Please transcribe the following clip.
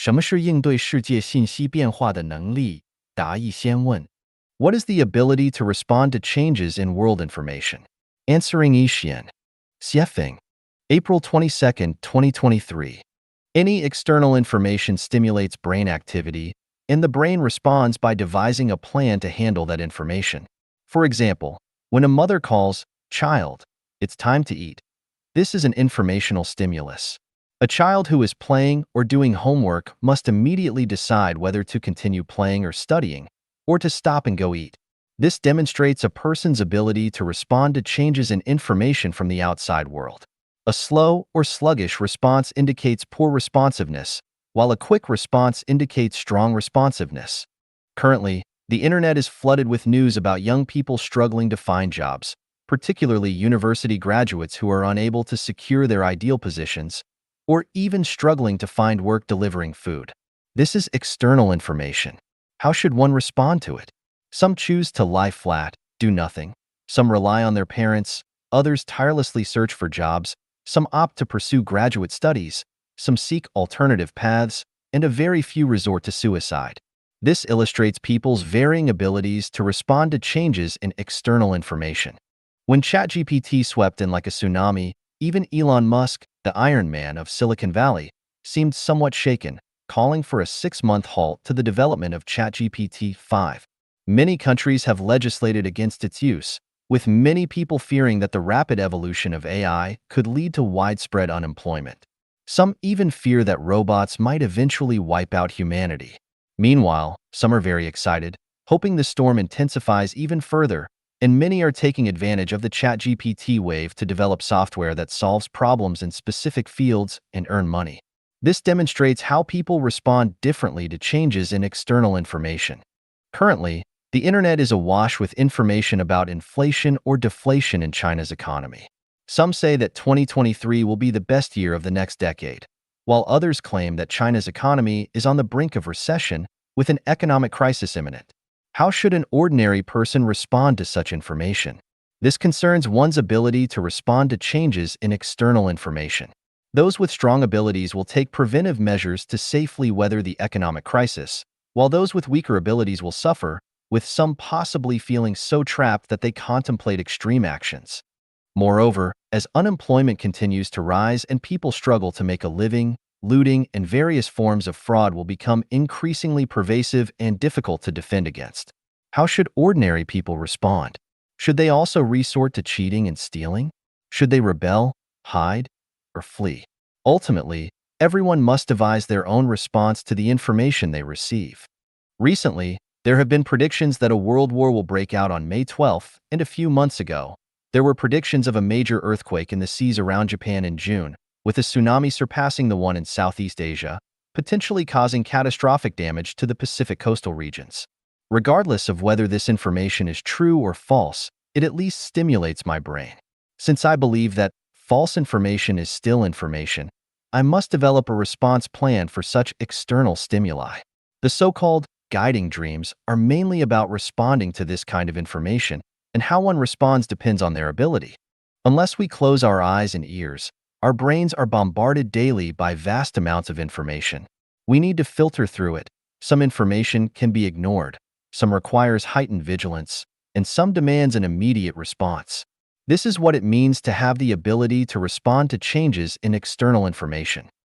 什么是应对世界信息变化的能力？答疑先问。What is the ability to respond to changes in world information? Answering Yixian. Xiefeng. April 22nd, 2023. Any external information stimulates brain activity, and the brain responds by devising a plan to handle that information. For example, when a mother calls, "Child, it's time to eat," this is an informational stimulus. A child who is playing or doing homework must immediately decide whether to continue playing or studying, or to stop and go eat. This demonstrates a person's ability to respond to changes in information from the outside world. A slow or sluggish response indicates poor responsiveness, while a quick response indicates strong responsiveness. Currently, the internet is flooded with news about young people struggling to find jobs, particularly university graduates who are unable to secure their ideal positions, or even struggling to find work delivering food. This is external information. How should one respond to it? Some choose to lie flat, do nothing. Some rely on their parents. Others tirelessly search for jobs. Some opt to pursue graduate studies. Some seek alternative paths, and a very few resort to suicide. This illustrates people's varying abilities to respond to changes in external information. When ChatGPT swept in like a tsunami, even Elon Musk, the Iron Man of Silicon Valley, seemed somewhat shaken, calling for a 6-month halt to the development of ChatGPT 5. Many countries have legislated against its use, with many people fearing that the rapid evolution of AI could lead to widespread unemployment. Some even fear that robots might eventually wipe out humanity. Meanwhile, some are very excited, hoping the storm intensifies even further, and many are taking advantage of the ChatGPT wave to develop software that solves problems in specific fields and earn money. This demonstrates how people respond differently to changes in external information. Currently, the internet is awash with information about inflation or deflation in China's economy. Some say that 2023 will be the best year of the next decade, while others claim that China's economy is on the brink of recession with an economic crisis imminent. How should an ordinary person respond to such information? This concerns one's ability to respond to changes in external information. Those with strong abilities will take preventive measures to safely weather the economic crisis, while those with weaker abilities will suffer, with some possibly feeling so trapped that they contemplate extreme actions. Moreover, as unemployment continues to rise and people struggle to make a living, looting and various forms of fraud will become increasingly pervasive and difficult to defend against. How should ordinary people respond? Should they also resort to cheating and stealing? Should they rebel, hide, or flee? Ultimately, everyone must devise their own response to the information they receive. Recently, there have been predictions that a world war will break out on May 12th, and a few months ago, there were predictions of a major earthquake in the seas around Japan in June, with a tsunami surpassing the one in Southeast Asia, potentially causing catastrophic damage to the Pacific coastal regions. Regardless of whether this information is true or false, it at least stimulates my brain. Since I believe that false information is still information, I must develop a response plan for such external stimuli. The so-called guiding dreams are mainly about responding to this kind of information, and how one responds depends on their ability. Unless we close our eyes and ears, our brains are bombarded daily by vast amounts of information. We need to filter through it. Some information can be ignored, some requires heightened vigilance, and some demands an immediate response. This is what it means to have the ability to respond to changes in external information.